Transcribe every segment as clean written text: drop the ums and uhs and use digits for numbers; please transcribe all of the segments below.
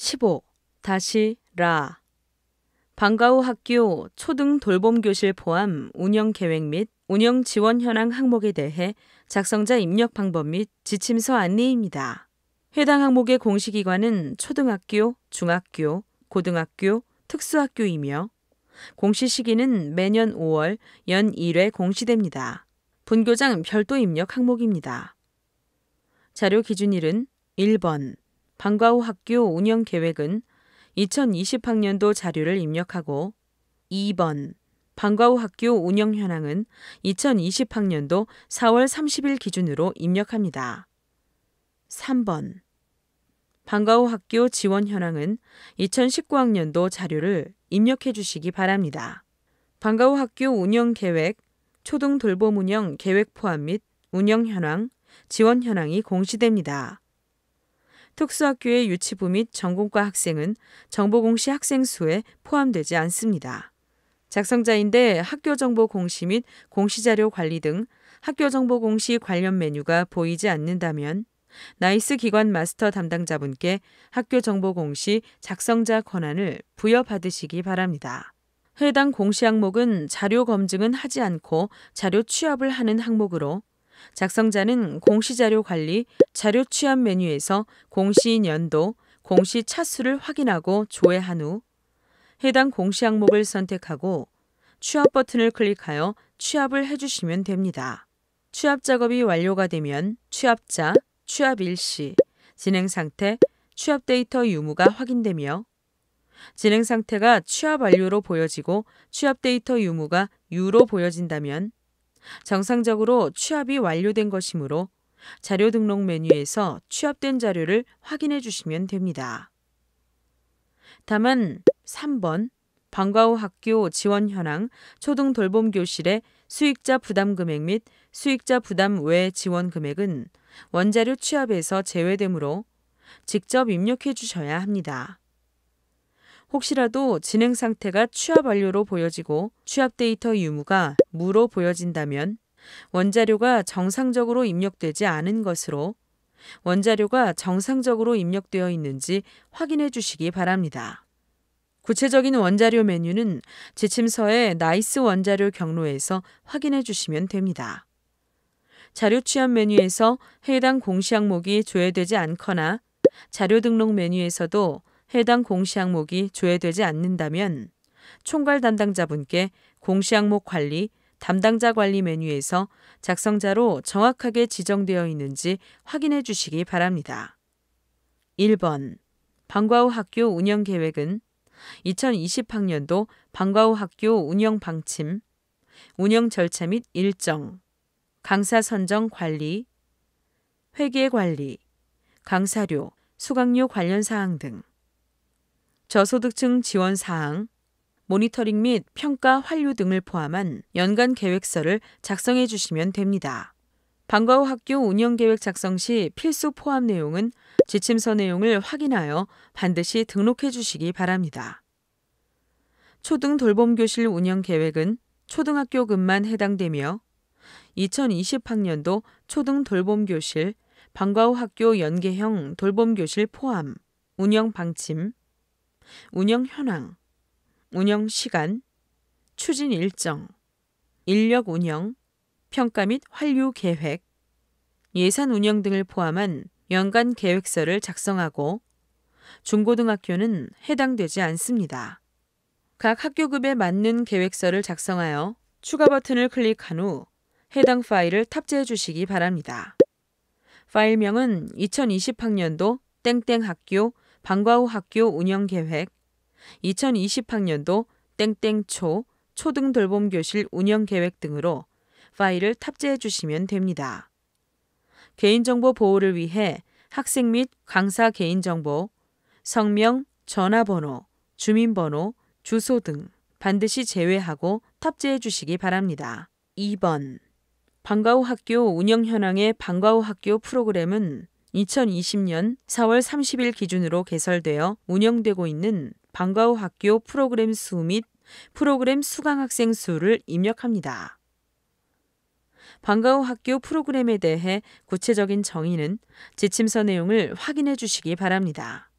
15. 다시 라. 방과 후 학교 초등 돌봄교실 포함 운영 계획 및 운영 지원 현황 항목에 대해 작성자 입력 방법 및 지침서 안내입니다. 해당 항목의 공시기관은 초등학교, 중학교, 고등학교, 특수학교이며 공시 시기는 매년 5월 연 1회 공시됩니다. 분교장 별도 입력 항목입니다. 자료 기준일은 1번. 방과 후 학교 운영 계획은 2020학년도 자료를 입력하고 2번. 방과 후 학교 운영 현황은 2020학년도 4월 30일 기준으로 입력합니다. 3번. 방과 후 학교 지원 현황은 2019학년도 자료를 입력해 주시기 바랍니다. 방과 후 학교 운영 계획, 초등 돌봄 운영 계획 포함 및 운영 현황, 지원 현황이 공시됩니다. 특수학교의 유치부 및 전공과 학생은 정보 공시 학생 수에 포함되지 않습니다. 작성자인데 학교 정보 공시 및 공시자료 관리 등 학교 정보 공시 관련 메뉴가 보이지 않는다면 나이스 기관 마스터 담당자분께 학교 정보 공시 작성자 권한을 부여받으시기 바랍니다. 해당 공시 항목은 자료 검증은 하지 않고 자료 취합을 하는 항목으로 작성자는 공시자료 관리, 자료 취합 메뉴에서 공시 연도, 공시 차수를 확인하고 조회한 후 해당 공시 항목을 선택하고 취합 버튼을 클릭하여 취합을 해주시면 됩니다. 취합 작업이 완료가 되면 취합자, 취합 일시, 진행 상태, 취합 데이터 유무가 확인되며 진행 상태가 취합 완료로 보여지고 취합 데이터 유무가 U로 보여진다면 정상적으로 취합이 완료된 것이므로 자료 등록 메뉴에서 취합된 자료를 확인해 주시면 됩니다. 다만 3번 방과 후 학교 지원 현황 초등 돌봄 교실의 수익자 부담 금액 및 수익자 부담 외 지원 금액은 원자료 취합에서 제외되므로 직접 입력해 주셔야 합니다. 혹시라도 진행 상태가 취합 완료로 보여지고 취합 데이터 유무가 무로 보여진다면 원자료가 정상적으로 입력되지 않은 것으로 원자료가 정상적으로 입력되어 있는지 확인해 주시기 바랍니다. 구체적인 원자료 메뉴는 지침서의 나이스 원자료 경로에서 확인해 주시면 됩니다. 자료 취합 메뉴에서 해당 공시 항목이 조회되지 않거나 자료 등록 메뉴에서도 해당 공시 항목이 조회되지 않는다면 총괄 담당자분께 공시 항목 관리, 담당자 관리 메뉴에서 작성자로 정확하게 지정되어 있는지 확인해 주시기 바랍니다. 1번. 방과 후 학교 운영 계획은 2020학년도 방과 후 학교 운영 방침, 운영 절차 및 일정, 강사 선정 관리, 회계 관리, 강사료, 수강료 관련 사항 등 저소득층 지원 사항, 모니터링 및 평가 환류 등을 포함한 연간 계획서를 작성해 주시면 됩니다. 방과 후 학교 운영 계획 작성 시 필수 포함 내용은 지침서 내용을 확인하여 반드시 등록해 주시기 바랍니다. 초등 돌봄교실 운영 계획은 초등학교급만 해당되며 2020학년도 초등 돌봄교실, 방과 후 학교 연계형 돌봄교실 포함, 운영 방침, 운영 현황, 운영 시간, 추진 일정, 인력 운영, 평가 및 환류 계획, 예산 운영 등을 포함한 연간 계획서를 작성하고 중고등학교는 해당되지 않습니다. 각 학교급에 맞는 계획서를 작성하여 추가 버튼을 클릭한 후 해당 파일을 탑재해 주시기 바랍니다. 파일명은 2020학년도 땡땡학교 방과 후 학교 운영 계획, 2020학년도 땡땡초 초등 돌봄교실 운영 계획 등으로 파일을 탑재해 주시면 됩니다. 개인정보 보호를 위해 학생 및 강사 개인정보, 성명, 전화번호, 주민번호, 주소 등 반드시 제외하고 탑재해 주시기 바랍니다. 2번. 방과 후 학교 운영 현황의 방과 후 학교 프로그램은 2020년 4월 30일 기준으로 개설되어 운영되고 있는 방과 후 학교 프로그램 수 및 프로그램 수강 학생 수를 입력합니다. 방과 후 학교 프로그램에 대해 구체적인 정의는 지침서 내용을 확인해 주시기 바랍니다.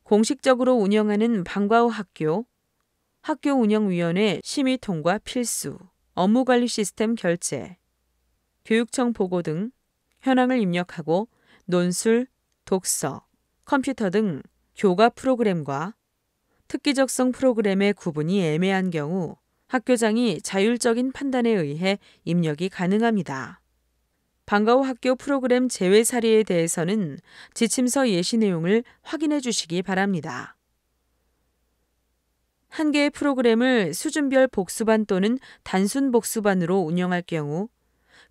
공식적으로 운영하는 방과 후 학교 운영위원회 심의 통과 필수, 업무관리 시스템 결제, 교육청 보고 등 현황을 입력하고 논술, 독서, 컴퓨터 등 교과 프로그램과 특기적성 프로그램의 구분이 애매한 경우 학교장이 자율적인 판단에 의해 입력이 가능합니다. 방과 후 학교 프로그램 제외 사례에 대해서는 지침서 예시 내용을 확인해 주시기 바랍니다. 한 개의 프로그램을 수준별 복수반 또는 단순 복수반으로 운영할 경우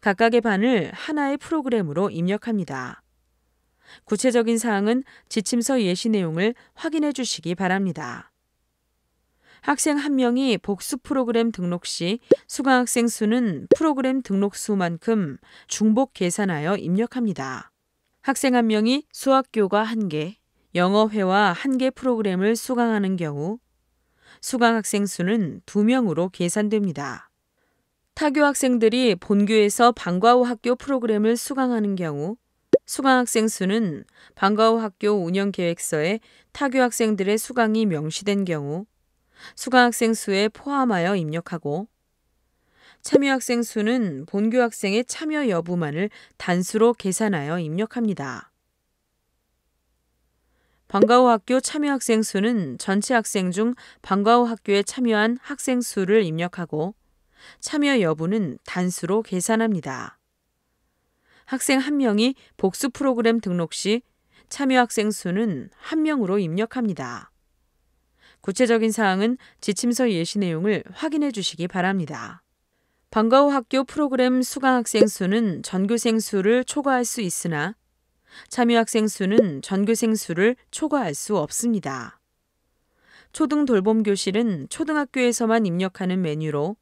각각의 반을 하나의 프로그램으로 입력합니다. 구체적인 사항은 지침서 예시 내용을 확인해 주시기 바랍니다. 학생 1명이 복수 프로그램 등록 시 수강학생 수는 프로그램 등록 수만큼 중복 계산하여 입력합니다. 학생 1명이 수학교과 1개, 영어회화 1개 프로그램을 수강하는 경우 수강학생 수는 2명으로 계산됩니다. 타교 학생들이 본교에서 방과 후 학교 프로그램을 수강하는 경우 수강학생 수는 방과 후 학교 운영계획서에 타교 학생들의 수강이 명시된 경우 수강학생 수에 포함하여 입력하고 참여학생 수는 본교 학생의 참여 여부만을 단수로 계산하여 입력합니다. 방과 후 학교 참여 학생 수는 전체 학생 중 방과 후 학교에 참여한 학생 수를 입력하고 참여 여부는 단수로 계산합니다. 학생 1명이 복수 프로그램 등록 시 참여 학생 수는 1명으로 입력합니다. 구체적인 사항은 지침서 예시 내용을 확인해 주시기 바랍니다. 방과 후 학교 프로그램 수강학생 수는 전교생 수를 초과할 수 있으나 참여학생 수는 전교생 수를 초과할 수 없습니다. 초등 돌봄 교실은 초등학교에서만 입력하는 메뉴로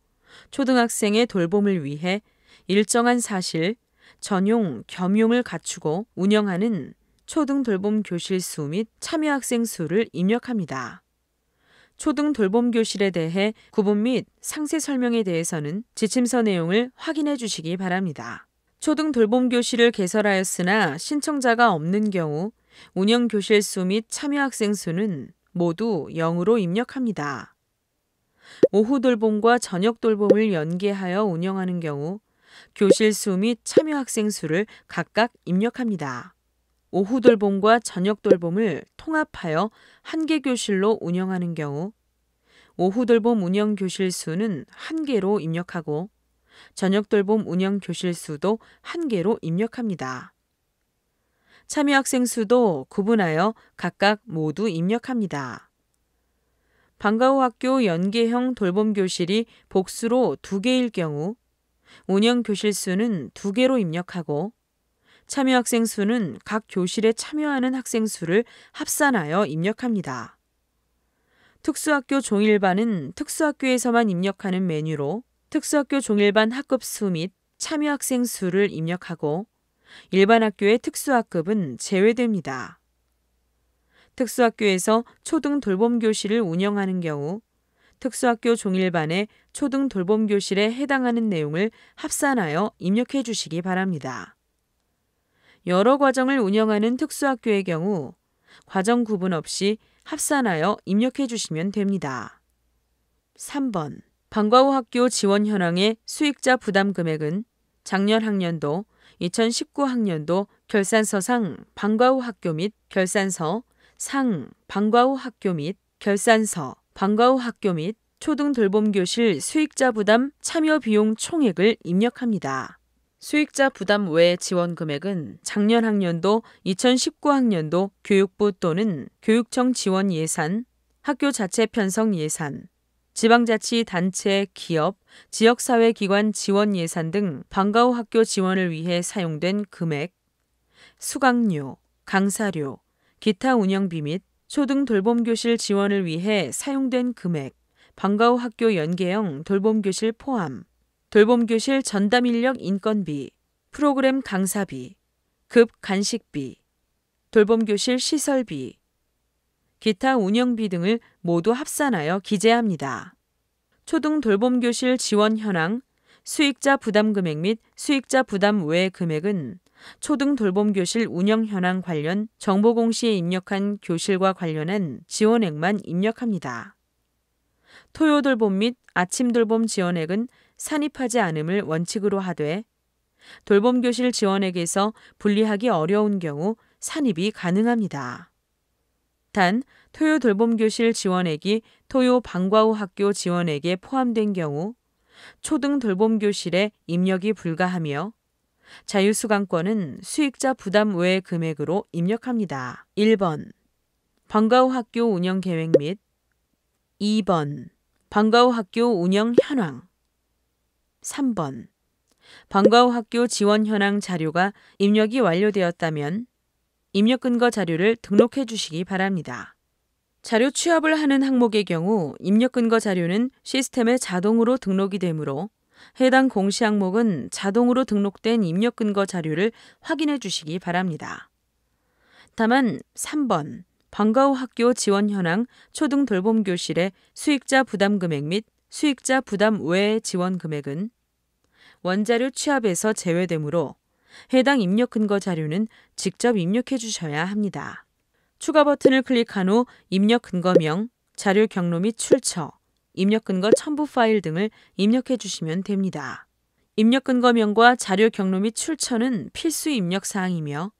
초등학생의 돌봄을 위해 일정한 사실, 전용, 겸용을 갖추고 운영하는 초등 돌봄 교실 수 및 참여학생 수를 입력합니다. 초등 돌봄 교실에 대해 구분 및 상세 설명에 대해서는 지침서 내용을 확인해 주시기 바랍니다. 초등 돌봄 교실을 개설하였으나 신청자가 없는 경우 운영 교실 수 및 참여 학생 수는 모두 0으로 입력합니다. 오후 돌봄과 저녁 돌봄을 연계하여 운영하는 경우 교실 수 및 참여 학생 수를 각각 입력합니다. 오후 돌봄과 저녁 돌봄을 통합하여 한 개 교실로 운영하는 경우 오후 돌봄 운영 교실 수는 1개로 입력하고 저녁 돌봄 운영 교실 수도 1개로 입력합니다. 참여 학생 수도 구분하여 각각 모두 입력합니다. 방과 후 학교 연계형 돌봄 교실이 복수로 2개일 경우 운영 교실 수는 2개로 입력하고 참여 학생 수는 각 교실에 참여하는 학생 수를 합산하여 입력합니다. 특수학교 종일반은 특수학교에서만 입력하는 메뉴로 특수학교 종일반 학급 수 및 참여 학생 수를 입력하고 일반 학교의 특수학급은 제외됩니다. 특수학교에서 초등 돌봄 교실을 운영하는 경우 특수학교 종일반의 초등 돌봄 교실에 해당하는 내용을 합산하여 입력해 주시기 바랍니다. 여러 과정을 운영하는 특수학교의 경우 과정 구분 없이 합산하여 입력해 주시면 됩니다. 3번. 방과 후 학교 지원 현황의 수익자 부담 금액은 작년 학년도 2019학년도 결산서상 방과 후 학교 및 결산서 상 방과 후 학교 및 결산서 방과 후 학교 및 초등 돌봄 교실 수익자 부담 참여 비용 총액을 입력합니다. 수익자 부담 외 지원 금액은 작년 학년도 2019학년도 교육부 또는 교육청 지원 예산, 학교 자체 편성 예산, 지방자치단체, 기업, 지역사회기관 지원 예산 등 방과 후 학교 지원을 위해 사용된 금액, 수강료, 강사료, 기타 운영비 및 초등 돌봄교실 지원을 위해 사용된 금액, 방과 후 학교 연계형 돌봄교실 포함, 돌봄교실 전담 인력 인건비, 프로그램 강사비, 급 간식비, 돌봄교실 시설비, 기타 운영비 등을 모두 합산하여 기재합니다. 초등 돌봄교실 지원 현황, 수익자 부담 금액 및 수익자 부담 외 금액은 초등 돌봄교실 운영 현황 관련 정보 공시에 입력한 교실과 관련한 지원액만 입력합니다. 토요 돌봄 및 아침 돌봄 지원액은 산입하지 않음을 원칙으로 하되 돌봄교실 지원액에서 분리하기 어려운 경우 산입이 가능합니다. 단, 토요 돌봄교실 지원액이 토요 방과 후 학교 지원액에 포함된 경우 초등 돌봄교실에 입력이 불가하며 자유수강권은 수익자 부담 외 금액으로 입력합니다. 1번. 방과 후 학교 운영 계획 및 2번. 방과 후 학교 운영 현황 3번. 방과 후 학교 지원 현황 자료가 입력이 완료되었다면 입력 근거 자료를 등록해 주시기 바랍니다. 자료 취합을 하는 항목의 경우 입력 근거 자료는 시스템에 자동으로 등록이 되므로 해당 공시 항목은 자동으로 등록된 입력 근거 자료를 확인해 주시기 바랍니다. 다만 3번 방과 후 학교 지원 현황 초등 돌봄 교실의 수익자 부담 금액 및 수익자 부담 외 지원 금액은 원자료 취합에서 제외되므로 해당 입력 근거 자료는 직접 입력해 주셔야 합니다. 추가 버튼을 클릭한 후 입력 근거명, 자료 경로 및 출처, 입력 근거 첨부 파일 등을 입력해 주시면 됩니다. 입력 근거명과 자료 경로 및 출처는 필수 입력 사항이며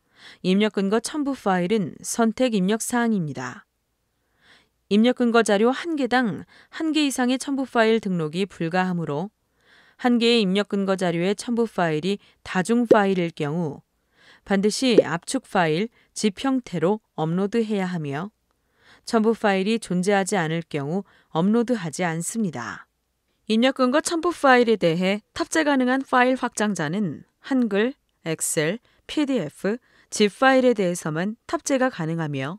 입력 근거 첨부 파일은 선택 입력 사항입니다. 입력 근거 자료 1개당 1개 이상의 첨부 파일 등록이 불가하므로 1개의 입력 근거 자료의 첨부 파일이 다중 파일일 경우 반드시 압축 파일, zip 형태로 업로드해야 하며 첨부 파일이 존재하지 않을 경우 업로드하지 않습니다. 입력 근거 첨부 파일에 대해 탑재 가능한 파일 확장자는 한글, 엑셀, PDF, zip 파일에 대해서만 탑재가 가능하며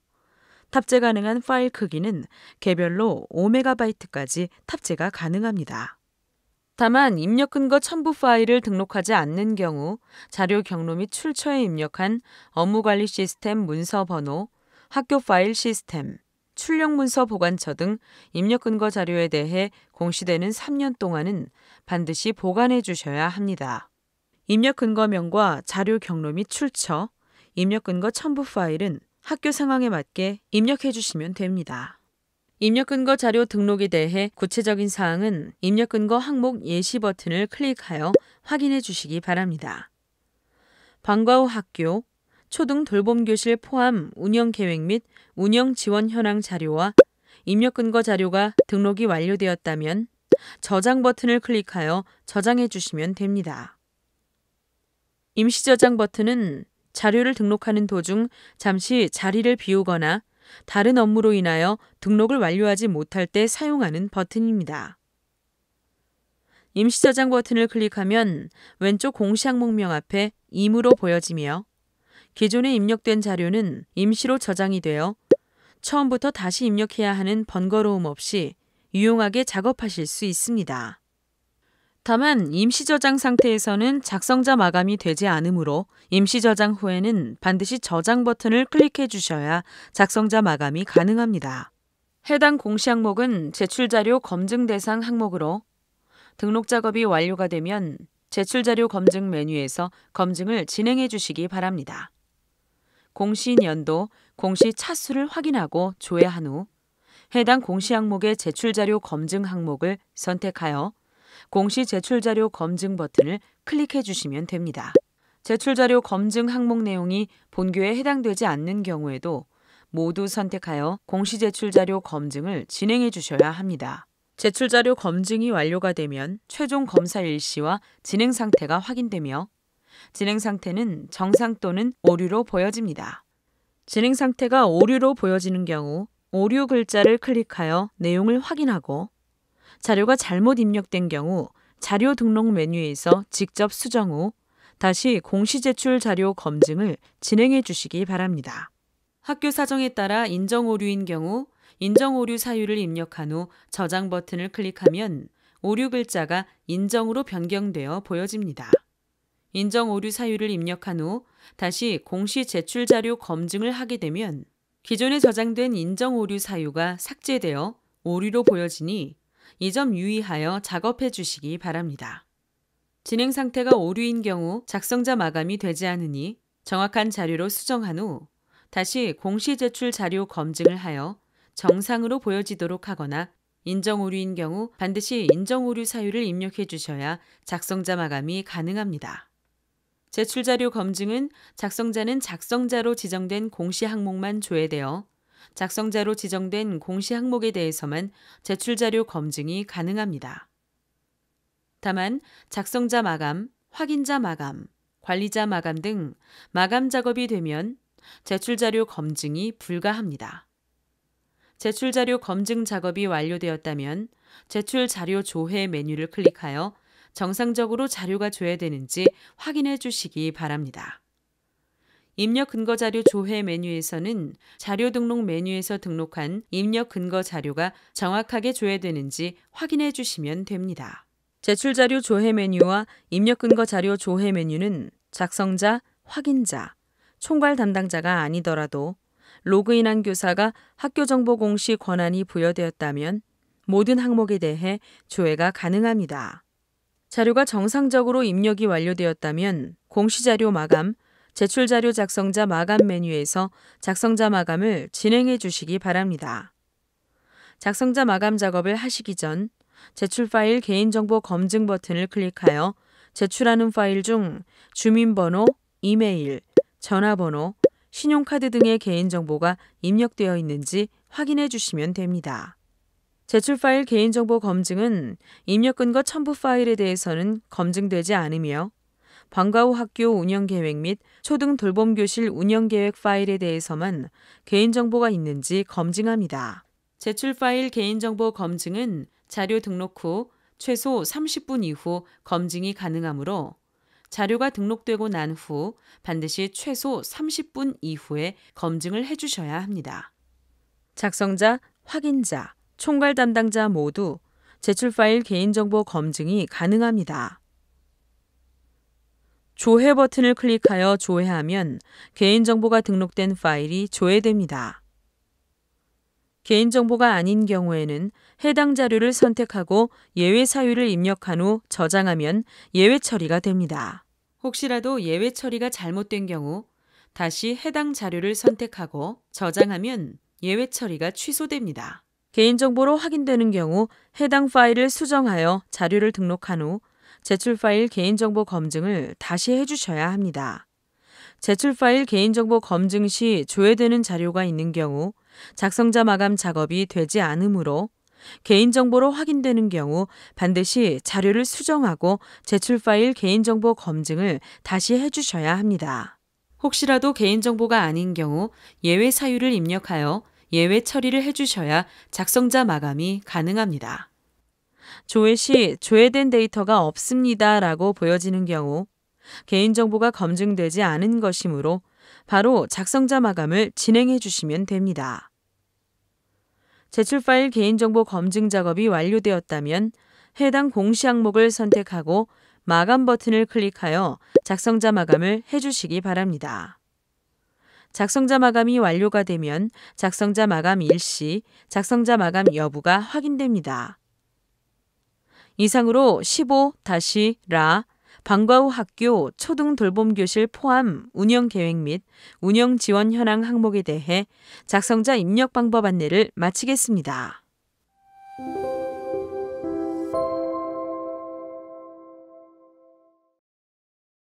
탑재 가능한 파일 크기는 개별로 5MB까지 탑재가 가능합니다. 다만 입력 근거 첨부 파일을 등록하지 않는 경우 자료 경로 및 출처에 입력한 업무관리 시스템 문서 번호, 학교 파일 시스템, 출력 문서 보관처 등 입력 근거 자료에 대해 공시되는 3년 동안은 반드시 보관해 주셔야 합니다. 입력 근거명과 자료 경로 및 출처, 입력 근거 첨부 파일은 학교 상황에 맞게 입력해 주시면 됩니다. 입력 근거 자료 등록에 대해 구체적인 사항은 입력 근거 항목 예시 버튼을 클릭하여 확인해 주시기 바랍니다. 방과 후 학교, 초등 돌봄교실 포함 운영 계획 및 운영 지원 현황 자료와 입력 근거 자료가 등록이 완료되었다면 저장 버튼을 클릭하여 저장해 주시면 됩니다. 임시 저장 버튼은 자료를 등록하는 도중 잠시 자리를 비우거나 다른 업무로 인하여 등록을 완료하지 못할 때 사용하는 버튼입니다. 임시 저장 버튼을 클릭하면 왼쪽 공시 항목명 앞에 임의로 보여지며 기존에 입력된 자료는 임시로 저장이 되어 처음부터 다시 입력해야 하는 번거로움 없이 유용하게 작업하실 수 있습니다. 다만 임시 저장 상태에서는 작성자 마감이 되지 않으므로 임시 저장 후에는 반드시 저장 버튼을 클릭해 주셔야 작성자 마감이 가능합니다. 해당 공시 항목은 제출자료 검증 대상 항목으로 등록 작업이 완료가 되면 제출자료 검증 메뉴에서 검증을 진행해 주시기 바랍니다. 공시 연도, 공시 차수를 확인하고 조회한 후 해당 공시 항목의 제출자료 검증 항목을 선택하여 공시 제출자료 검증 버튼을 클릭해 주시면 됩니다. 제출자료 검증 항목 내용이 본교에 해당되지 않는 경우에도 모두 선택하여 공시 제출자료 검증을 진행해 주셔야 합니다. 제출자료 검증이 완료가 되면 최종 검사 일시와 진행 상태가 확인되며 진행 상태는 정상 또는 오류로 보여집니다. 진행 상태가 오류로 보여지는 경우 오류 글자를 클릭하여 내용을 확인하고 자료가 잘못 입력된 경우 자료 등록 메뉴에서 직접 수정 후 다시 공시 제출 자료 검증을 진행해 주시기 바랍니다. 학교 사정에 따라 인정 오류인 경우 인정 오류 사유를 입력한 후 저장 버튼을 클릭하면 오류 글자가 인정으로 변경되어 보여집니다. 인정 오류 사유를 입력한 후 다시 공시 제출 자료 검증을 하게 되면 기존에 저장된 인정 오류 사유가 삭제되어 오류로 보여지니 이 점 유의하여 작업해 주시기 바랍니다. 진행 상태가 오류인 경우 작성자 마감이 되지 않으니 정확한 자료로 수정한 후 다시 공시 제출 자료 검증을 하여 정상으로 보여지도록 하거나 인정 오류인 경우 반드시 인정 오류 사유를 입력해 주셔야 작성자 마감이 가능합니다. 제출 자료 검증은 작성자는 작성자로 지정된 공시 항목만 조회되어 작성자로 지정된 공시 항목에 대해서만 제출 자료 검증이 가능합니다. 다만 작성자 마감, 확인자 마감, 관리자 마감 등 마감 작업이 되면 제출 자료 검증이 불가합니다. 제출 자료 검증 작업이 완료되었다면 제출 자료 조회 메뉴를 클릭하여 정상적으로 자료가 조회되는지 확인해 주시기 바랍니다. 입력 근거 자료 조회 메뉴에서는 자료 등록 메뉴에서 등록한 입력 근거 자료가 정확하게 조회되는지 확인해 주시면 됩니다. 제출 자료 조회 메뉴와 입력 근거 자료 조회 메뉴는 작성자, 확인자, 총괄 담당자가 아니더라도 로그인한 교사가 학교 정보 공시 권한이 부여되었다면 모든 항목에 대해 조회가 가능합니다. 자료가 정상적으로 입력이 완료되었다면 공시자료 마감, 제출자료 작성자 마감 메뉴에서 작성자 마감을 진행해 주시기 바랍니다. 작성자 마감 작업을 하시기 전 제출 파일 개인정보 검증 버튼을 클릭하여 제출하는 파일 중 주민번호, 이메일, 전화번호, 신용카드 등의 개인정보가 입력되어 있는지 확인해 주시면 됩니다. 제출 파일 개인정보 검증은 입력 근거 첨부 파일에 대해서는 검증되지 않으며 방과 후 학교 운영계획 및 초등 돌봄교실 운영계획 파일에 대해서만 개인정보가 있는지 검증합니다. 제출 파일 개인정보 검증은 자료 등록 후 최소 30분 이후 검증이 가능하므로 자료가 등록되고 난 후 반드시 최소 30분 이후에 검증을 해주셔야 합니다. 작성자, 확인자, 총괄 담당자 모두 제출 파일 개인정보 검증이 가능합니다. 조회 버튼을 클릭하여 조회하면 개인정보가 등록된 파일이 조회됩니다. 개인정보가 아닌 경우에는 해당 자료를 선택하고 예외 사유를 입력한 후 저장하면 예외 처리가 됩니다. 혹시라도 예외 처리가 잘못된 경우 다시 해당 자료를 선택하고 저장하면 예외 처리가 취소됩니다. 개인정보로 확인되는 경우 해당 파일을 수정하여 자료를 등록한 후 제출 파일 개인정보 검증을 다시 해주셔야 합니다. 제출 파일 개인정보 검증 시 조회되는 자료가 있는 경우 작성자 마감 작업이 되지 않으므로 개인정보로 확인되는 경우 반드시 자료를 수정하고 제출 파일 개인정보 검증을 다시 해주셔야 합니다. 혹시라도 개인정보가 아닌 경우 예외 사유를 입력하여 예외 처리를 해주셔야 작성자 마감이 가능합니다. 조회 시 조회된 데이터가 없습니다 라고 보여지는 경우 개인정보가 검증되지 않은 것이므로 바로 작성자 마감을 진행해 주시면 됩니다. 제출 파일 개인정보 검증 작업이 완료되었다면 해당 공시 항목을 선택하고 마감 버튼을 클릭하여 작성자 마감을 해주시기 바랍니다. 작성자 마감이 완료가 되면 작성자 마감 일시, 작성자 마감 여부가 확인됩니다. 이상으로 15-라 방과 후 학교 초등 돌봄교실 포함 운영 계획 및 운영 지원 현황 항목에 대해 작성자 입력 방법 안내를 마치겠습니다.